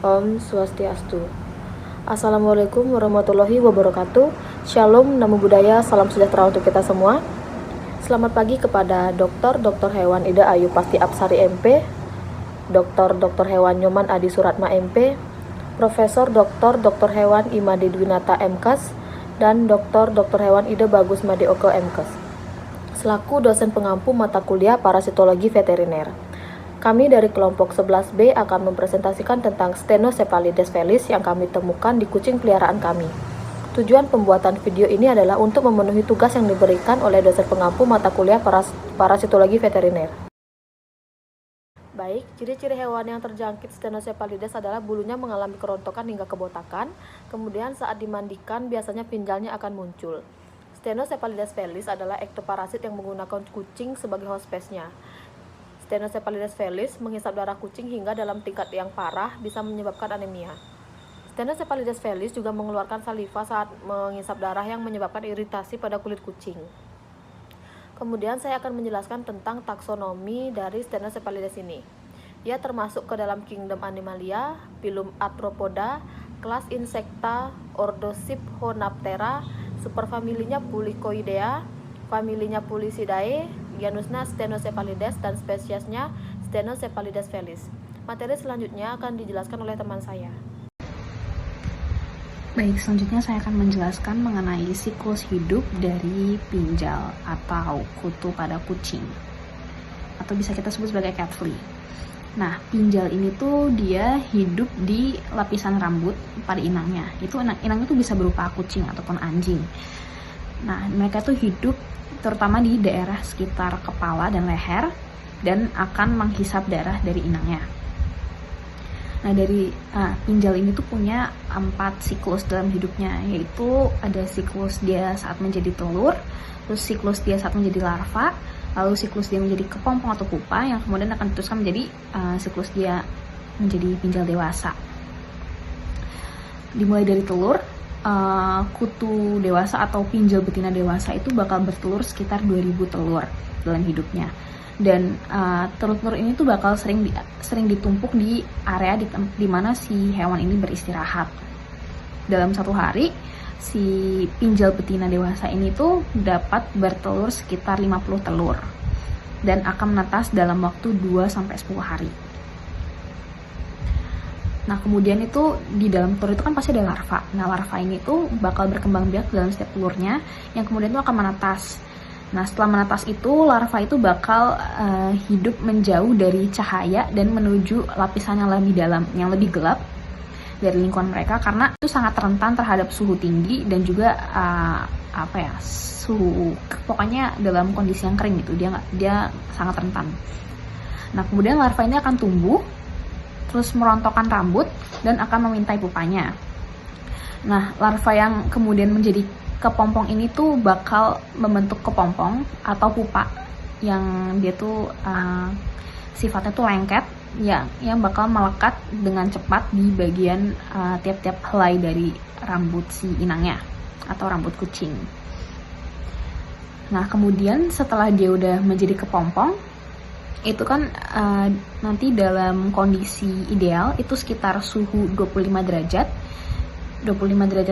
Om Swastiastu. Assalamualaikum warahmatullahi wabarakatuh. Shalom, namo buddhaya, salam sejahtera untuk kita semua. Selamat pagi kepada Dr. Hewan Ida Ayu Pasti Apsari MP, Dr. Hewan Nyoman Adi Suratma MP, Profesor Dr. Hewan Imade Dwinata MKes, dan Dr. Hewan Ida Bagus Madeoko MKes, selaku dosen pengampu mata kuliah parasitologi veteriner. Kami dari kelompok 11B akan mempresentasikan tentang Stenocephalides felis yang kami temukan di kucing peliharaan kami. Tujuan pembuatan video ini adalah untuk memenuhi tugas yang diberikan oleh dosen pengampu mata kuliah parasitologi veteriner. Baik, ciri-ciri hewan yang terjangkit Stenocephalides adalah bulunya mengalami kerontokan hingga kebotakan, kemudian saat dimandikan biasanya pinjalnya akan muncul. Stenocephalides felis adalah ektoparasit yang menggunakan kucing sebagai host spesiesnya. Stenocephalides felis menghisap darah kucing hingga dalam tingkat yang parah bisa menyebabkan anemia. Stenocephalides felis juga mengeluarkan saliva saat menghisap darah yang menyebabkan iritasi pada kulit kucing. Kemudian saya akan menjelaskan tentang taksonomi dari Stenocephalides ini. Ia termasuk ke dalam kingdom Animalia, phylum Arthropoda, kelas Insecta, ordo Siphonaptera, superfamilinya Pulicoidea, familinya Pulicidae, genusnya Stenocephalides, dan spesiesnya Stenocephalides felis. Materi selanjutnya akan dijelaskan oleh teman saya. Baik, selanjutnya saya akan menjelaskan mengenai siklus hidup dari pinjal atau kutu pada kucing, atau bisa kita sebut sebagai cat flea. Nah, pinjal ini tuh dia hidup di lapisan rambut pada inangnya. Inangnya tuh bisa berupa kucing ataupun anjing. Nah, mereka tuh hidup terutama di daerah sekitar kepala dan leher, dan akan menghisap darah dari inangnya. Nah, pinjal ini tuh punya 4 siklus dalam hidupnya, yaitu ada siklus dia saat menjadi telur, terus siklus dia saat menjadi larva, lalu siklus dia menjadi kepompong atau pupa, yang kemudian akan diteruskan menjadi siklus dia menjadi pinjal dewasa. Dimulai dari telur, kutu dewasa atau pinjal betina dewasa itu bakal bertelur sekitar 2000 telur dalam hidupnya. Dan telur-telur ini tuh bakal sering ditumpuk di area di mana si hewan ini beristirahat. Dalam satu hari, si pinjal betina dewasa ini tuh dapat bertelur sekitar 50 telur dan akan menetas dalam waktu 2-10 hari. Nah, kemudian itu di dalam telur itu kan pasti ada larva. Nah, larva ini tuh bakal berkembang biak dalam setiap telurnya, yang kemudian itu akan menetas. Nah, setelah menetas itu, larva itu bakal hidup menjauh dari cahaya dan menuju lapisan yang lebih dalam, yang lebih gelap dari lingkungan mereka, karena itu sangat rentan terhadap suhu tinggi dan juga suhu, pokoknya dalam kondisi yang kering gitu, dia sangat rentan. Nah, kemudian larva ini akan tumbuh, terus merontokkan rambut dan akan memintai pupanya. Nah, larva yang kemudian menjadi kepompong ini tuh bakal membentuk kepompong atau pupa yang dia tuh sifatnya tuh lengket, yang bakal melekat dengan cepat di bagian tiap-tiap helai dari rambut si inangnya atau rambut kucing. Nah, kemudian setelah dia udah menjadi kepompong, itu kan nanti dalam kondisi ideal itu sekitar suhu 25 derajat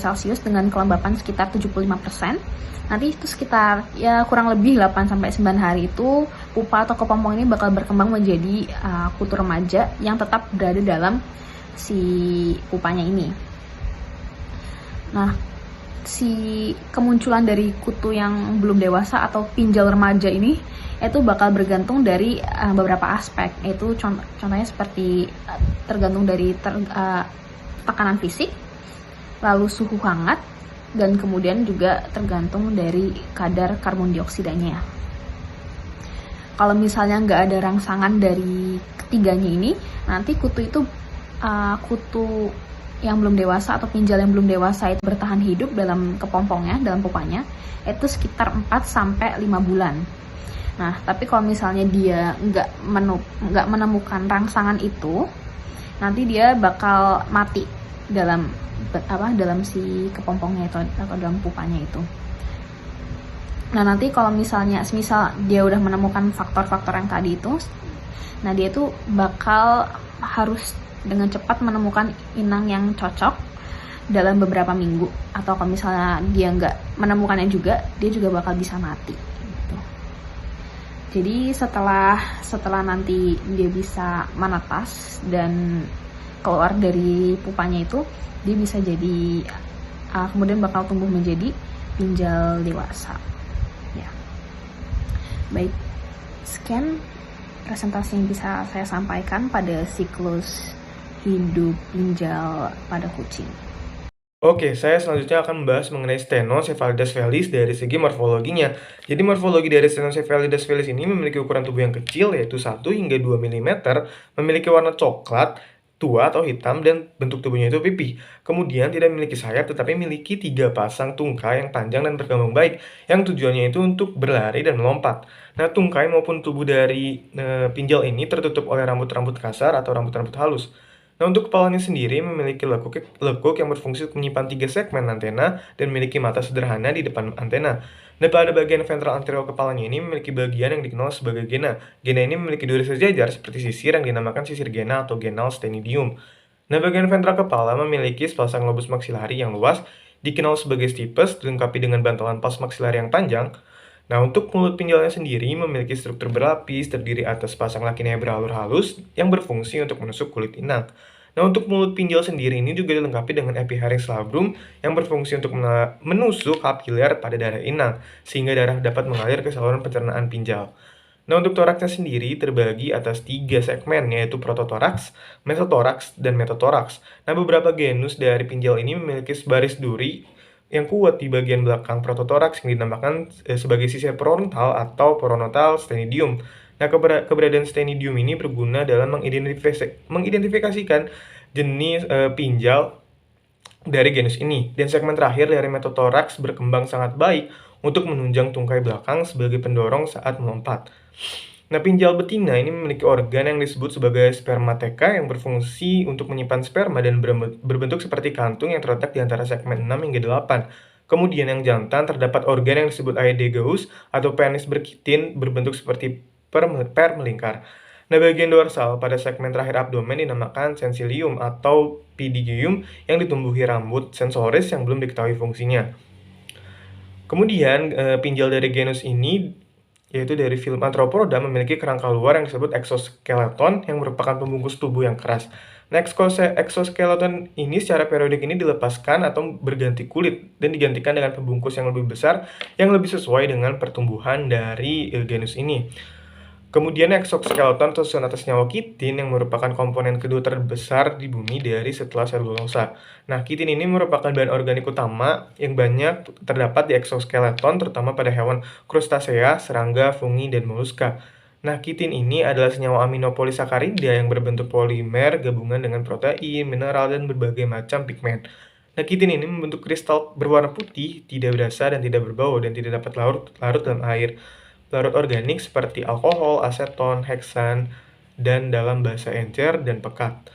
Celcius dengan kelembapan sekitar 75%. Nanti itu sekitar kurang lebih 8-9 hari itu pupa atau kepompong ini bakal berkembang menjadi kutu remaja yang tetap berada dalam si pupanya ini. Nah, si kemunculan dari kutu yang belum dewasa atau pinjal remaja ini itu bakal bergantung dari beberapa aspek, yaitu contohnya seperti tergantung dari tekanan fisik, lalu suhu hangat, dan kemudian juga tergantung dari kadar karbon dioksidanya. Kalau misalnya nggak ada rangsangan dari ketiganya ini, nanti kutu yang belum dewasa atau pinjal yang belum dewasa itu bertahan hidup dalam kepompongnya, dalam pupanya, itu sekitar 4-5 bulan. Nah, tapi kalau misalnya dia nggak menemukan rangsangan itu, nanti dia bakal mati dalam si kepompongnya itu atau dalam pupanya itu. Nah, nanti kalau misalnya semisal dia udah menemukan faktor-faktor yang tadi itu, nah dia tuh bakal harus dengan cepat menemukan inang yang cocok dalam beberapa minggu, atau kalau misalnya dia nggak menemukannya juga, dia juga bakal bisa mati gitu. Jadi setelah nanti dia bisa menetas dan keluar dari pupanya itu, dia bisa jadi kemudian bakal tumbuh menjadi pinjal dewasa ya. Baik, sekian presentasi yang bisa saya sampaikan pada siklus hidup pinjal pada kucing. Oke, saya selanjutnya akan membahas mengenai Stenocephalides felis dari segi morfologinya. Jadi morfologi dari Stenocephalides felis ini memiliki ukuran tubuh yang kecil, yaitu 1 hingga 2 mm, memiliki warna coklat, tua atau hitam, dan bentuk tubuhnya itu pipih. Kemudian tidak memiliki sayap, tetapi memiliki 3 pasang tungkai yang panjang dan berkembang baik, yang tujuannya itu untuk berlari dan melompat. Nah, tungkai maupun tubuh dari pinjal ini tertutup oleh rambut-rambut kasar atau rambut-rambut halus. Nah, untuk kepalanya sendiri memiliki lekuk yang berfungsi untuk menyimpan 3 segmen antena dan memiliki mata sederhana di depan antena. Nah, pada bagian ventral anterior kepalanya ini memiliki bagian yang dikenal sebagai gena. Gena ini memiliki duri sejajar seperti sisir yang dinamakan sisir gena atau genal stenidium. Nah, bagian ventral kepala memiliki sepasang lobus maksilari yang luas, dikenal sebagai stipes, dilengkapi dengan bantalan pals maksilari yang panjang. Nah, untuk mulut pinjalnya sendiri memiliki struktur berlapis, terdiri atas pasang lakinya beralur halus yang berfungsi untuk menusuk kulit inang. Nah, untuk mulut pinjal sendiri ini juga dilengkapi dengan epiharynx labrum yang berfungsi untuk menusuk kapiler pada darah inang, sehingga darah dapat mengalir ke saluran pencernaan pinjal. Nah, untuk toraksnya sendiri terbagi atas 3 segmen, yaitu prototoraks, mesotoraks, dan metatoraks. Nah, beberapa genus dari pinjal ini memiliki baris duri yang kuat di bagian belakang prototoraks yang dinamakan sebagai sisir pronotal atau pronotal stenidium. Nah, keberadaan stenidium ini berguna dalam mengidentifikasikan jenis pinjal dari genus ini. Dan segmen terakhir dari metatoraks berkembang sangat baik untuk menunjang tungkai belakang sebagai pendorong saat melompat. Nah, pinjal betina ini memiliki organ yang disebut sebagai spermateka yang berfungsi untuk menyimpan sperma dan berbentuk seperti kantung yang terletak di antara segmen 6 hingga 8. Kemudian yang jantan terdapat organ yang disebut aedegaus atau penis berkitin berbentuk seperti per melingkar. Nah, bagian dorsal pada segmen terakhir abdomen dinamakan sensilium atau pygidium yang ditumbuhi rambut sensoris yang belum diketahui fungsinya. Kemudian pinjal dari genus ini yaitu dari film Arthropoda memiliki kerangka luar yang disebut exoskeleton yang merupakan pembungkus tubuh yang keras. Nah, exoskeleton ini secara periodik ini dilepaskan atau berganti kulit dan digantikan dengan pembungkus yang lebih besar yang lebih sesuai dengan pertumbuhan dari genus ini. Kemudian exoskeleton tersusun atas nyawa kitin yang merupakan komponen kedua terbesar di bumi dari setelah selulosa. Nah, kitin ini merupakan bahan organik utama yang banyak terdapat di exoskeleton, terutama pada hewan krustasea, serangga, fungi, dan moluska. Nah, kitin ini adalah senyawa amino polisakarida yang berbentuk polimer gabungan dengan protein, mineral, dan berbagai macam pigmen. Nah, kitin ini membentuk kristal berwarna putih, tidak berasa dan tidak berbau, dan tidak dapat larut dalam air. Larut organik seperti alkohol, aseton, heksan, dan dalam bahasa encer dan pekat.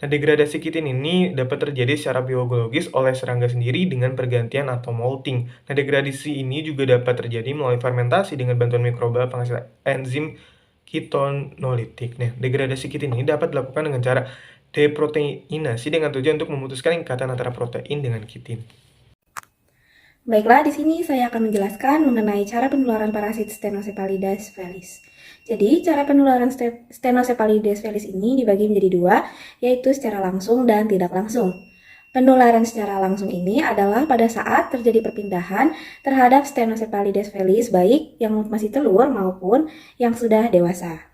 Nah, degradasi kitin ini dapat terjadi secara biologis oleh serangga sendiri dengan pergantian atau molting. Nah, degradasi ini juga dapat terjadi melalui fermentasi dengan bantuan mikroba penghasil enzim ketonolitik. Nah, degradasi kitin ini dapat dilakukan dengan cara deproteinasi dengan tujuan untuk memutuskan ikatan antara protein dengan kitin. Baiklah, di sini saya akan menjelaskan mengenai cara penularan parasit Stenocephalides felis. Jadi, cara penularan Stenocephalides felis ini dibagi menjadi 2, yaitu secara langsung dan tidak langsung. Penularan secara langsung ini adalah pada saat terjadi perpindahan terhadap Stenocephalides felis baik yang masih telur maupun yang sudah dewasa.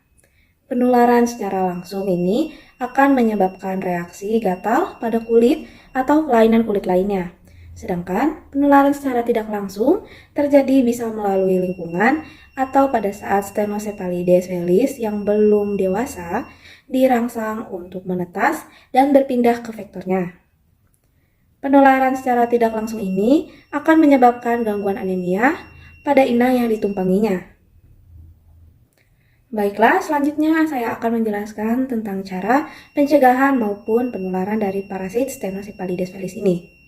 Penularan secara langsung ini akan menyebabkan reaksi gatal pada kulit atau kelainan kulit lainnya. Sedangkan penularan secara tidak langsung terjadi bisa melalui lingkungan atau pada saat Stenocephalides felis yang belum dewasa dirangsang untuk menetas dan berpindah ke vektornya. Penularan secara tidak langsung ini akan menyebabkan gangguan anemia pada inang yang ditumpanginya. Baiklah, selanjutnya saya akan menjelaskan tentang cara pencegahan maupun penularan dari parasit Stenocephalides felis ini.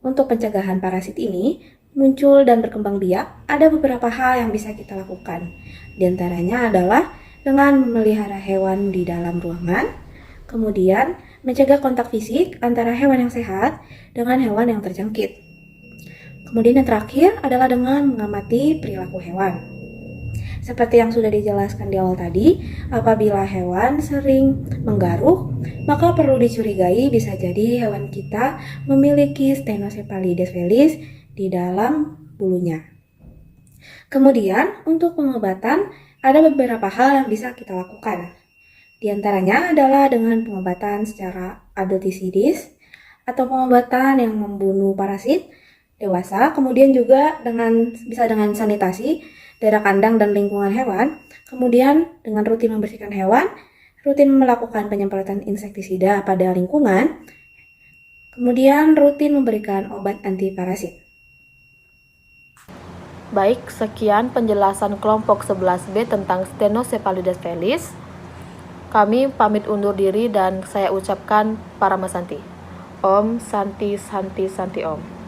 Untuk pencegahan parasit ini muncul dan berkembang biak, ada beberapa hal yang bisa kita lakukan. Di antaranya adalah dengan memelihara hewan di dalam ruangan, Kemudian, mencegah kontak fisik antara hewan yang sehat dengan hewan yang terjangkit. Kemudian yang terakhir adalah dengan mengamati perilaku hewan. Seperti yang sudah dijelaskan di awal tadi, apabila hewan sering menggaruk, maka perlu dicurigai bisa jadi hewan kita memiliki Stenocephalides felis di dalam bulunya. Kemudian, untuk pengobatan, ada beberapa hal yang bisa kita lakukan. Di antaranya adalah dengan pengobatan secara adulticides atau pengobatan yang membunuh parasit dewasa, kemudian juga bisa dengan sanitasi daerah kandang dan lingkungan hewan, kemudian dengan rutin membersihkan hewan, rutin melakukan penyemprotan insektisida pada lingkungan, kemudian rutin memberikan obat anti parasit. Baik, sekian penjelasan kelompok 11B tentang Stenocephalides felis. Kami pamit undur diri dan saya ucapkan Paramasanti. Om Santi Santi Santi Om.